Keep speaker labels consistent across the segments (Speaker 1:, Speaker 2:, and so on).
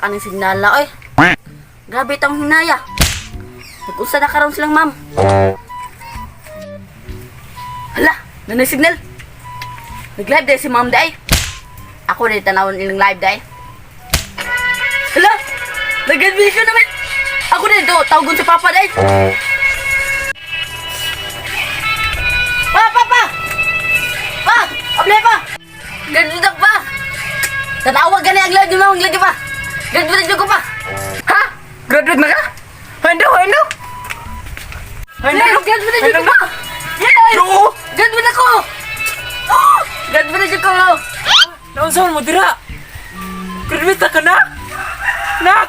Speaker 1: kaning signala oy. Grabe tong hinaya. Nag-usa na karon silang ma'am. Hala, nanay signal. Nag-live day si ma'am day. Ako na tanawon ilang live day. Hala, nag-video naman. Ako na ito, tawagon si Papa day. Pa! Pa! Ablay pa! Graduate pa! Tatawag ka na ang live ni ma'am, ang pa! Graduate ko pa!
Speaker 2: Ha? Graduate na ka? Ano?
Speaker 1: Graduate ko pa! Yes!
Speaker 2: No!
Speaker 1: Graduate ako! Oh! Graduate ko!
Speaker 2: Naunsaon mo dira? Graduate na ka na? Nak!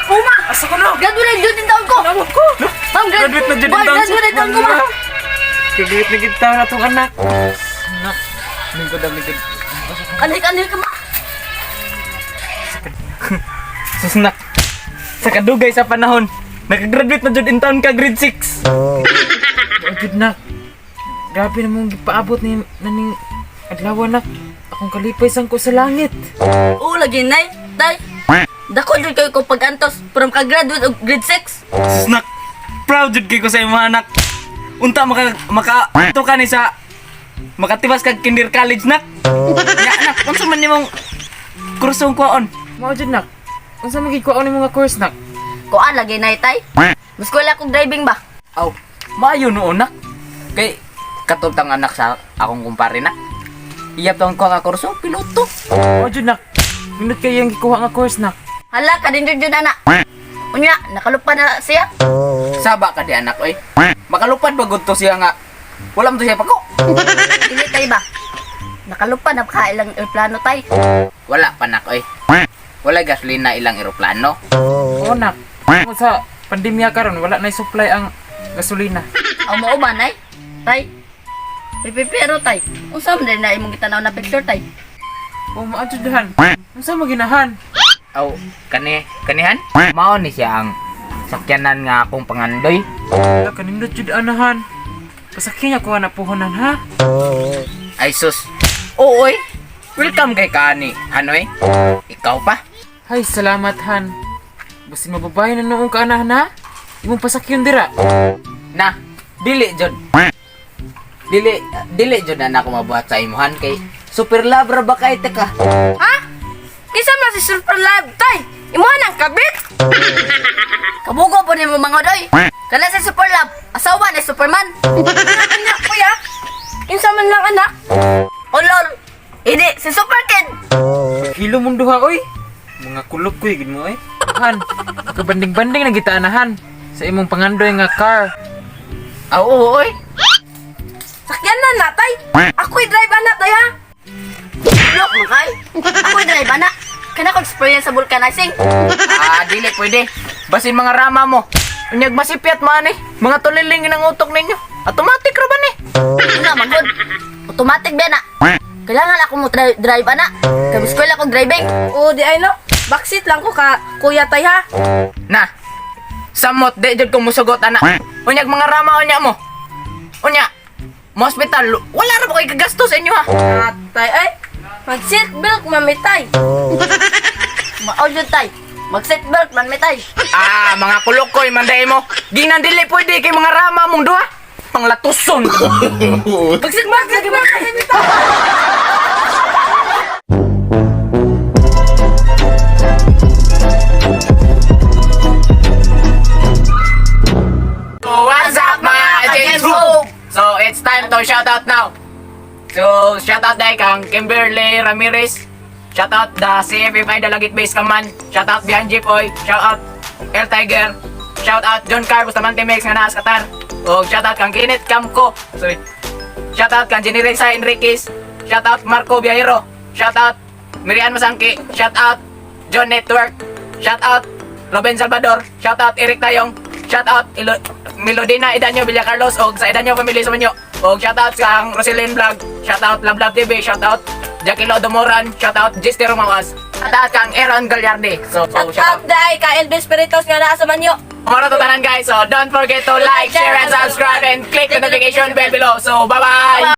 Speaker 1: Uma!
Speaker 2: Asa ko na?
Speaker 1: Graduate na din taon ko!
Speaker 2: Nawag ko!
Speaker 1: Ma'am,
Speaker 2: Graduate na dyan
Speaker 1: Boy,
Speaker 2: din
Speaker 1: graduate na taon ko, ma!
Speaker 2: Graduate na kita na itong anak. Nak, lingkod.
Speaker 1: Kanil ka, ma!
Speaker 2: Susnak. Sa kadugay sa panahon, nakagraduate na dyan in taon ka grade 6. Graduate na. Grabe na mong paabot ni naning adlaw na. Akong kalipay sang ko sa langit.
Speaker 1: Oo, lagi, nay! Tay! Dako dyan kayo kung pag-antos from ka-graduate o grade 6.
Speaker 2: Susnak. Proud jud kay ko sa imong anak. Unta maka to ka ni sa makatibas kag kinder college nak. Ya anak, unsa man nimong kursong kuon? Mao jud nak. Unsa man gid kuon imong nga course nak?
Speaker 1: Kuan, lagi, nay, tay! Mas ko akong driving ba?
Speaker 2: Aw, maayo noon nak. Kay katutang anak sa akong kumpare nak. Iyap taon ko nga kurso piloto. Mao jud nak. Minut kay yang gikuha nga course nak.
Speaker 1: Hala, kadinjod dyan, anak! Unya, nakalupa na siya.
Speaker 2: Saba ka di anak oy. Makalupad ba gud to siya nga. Wala mo to siya pako.
Speaker 1: Hindi, tay ba? Nakalupa na ilang aeroplano, tay.
Speaker 2: Wala pa nak oy. Wala gasolina ilang eroplano. Oo nak. Sa pandemya karon wala na supply ang gasolina.
Speaker 1: Ang mao ba, nay? Tay? Pero, tay, unsa man din na imong gitanaw na picture, tay?
Speaker 2: O maadjudahan. Unsa maginahan? Aw, kanihan? Mao ni siya ang sakyanan nga akong pangandoy. Wala kanindot jud anahan. Pasakyan ako na puhunan ha. Ay sus. Ooy. Welcome kay kani. Hanoy? Ikaw pa? Ay, salamat han. Basin mababay na noong kaanahan ha. Imong pasakyan dira. Na, dili jud. Dili jud na ako mabuhat sa imuhan kay super love ra ba kay teka.
Speaker 1: Ha? Kisa man si Super Love, tay! Imuha ng kabit! Kabugo po ni mo mga doy! Kala si Super Love, asawa ni Superman! Anak, kuya! Insa man lang anak! Oh lol! Hindi, si Super Kid!
Speaker 2: Kilo mong duha oy. Mga kulok ko gid mo eh. Han, kabanding-banding na kita anahan sa imong pangandoy nga car. Aw, oo oy.
Speaker 1: Sakyan na na, tay! Ako'y drive anak, tay ha! Look, makay! Ako'y drive anak! Kana ko experience sa vulcanizing!
Speaker 2: Dili pwede. Basin mga rama mo. Unyag masipyat man eh. Mga tuliling ng utok ninyo. Automatic ra ba ni?
Speaker 1: Nga, magod! Automatic ba na? Kailangan ako mo drive anak! Kabis ko lang akong driving! Oo, di ay no! Backseat lang ko ka, kuya tay ha!
Speaker 2: Na. Samot di jud ko musugot anak. Unyag mga rama unya mo. Unya. Mo hospital, wala ra ba kay kagastos sa inyo ha?
Speaker 1: Tay ay! Mag-seatbelt mamitay! Audio tay! Mag-seatbelt mamitay!
Speaker 2: Mga kulokoy manday mo. Ginan dili pwede kay mga rama mong duha. Panglatuson.
Speaker 1: Mag-seatbelt! Lagi ba kasi dito?
Speaker 2: What's up mga James Hope? So it's time to shout out now. So shout out dai kang Kimberly Ramirez. Shout out the CFFI Dalagit Base Command. Shout out Behind Jeep Oy. Shout out El Tiger. Shout out John Carr Bustamante Mix nga naas Qatar. O shout out kang Kenneth Camco. Sorry. Shout out kang Jenny Reza Enriquez. Shout out Marco Viajero. Shout out Miriam Masangki. Shout out John Network. Shout out Robin Salvador. Shout out Eric Tayong. Shout out Melodina Idanyo Villa Carlos og sa Idanyo family sa Manyo. Og shout out kang Roselyn Vlog. Shout out Love Love TV. Shout out Jackie Lodo Moran. Shout out Gisty Romawas. Shout out kang Aaron Gallardi. So shout out
Speaker 1: Day ka Elvis Spiritos nga naa sa manyo!
Speaker 2: mga tutanan guys. So don't forget to like, share and subscribe and click the notification bell below. So bye bye.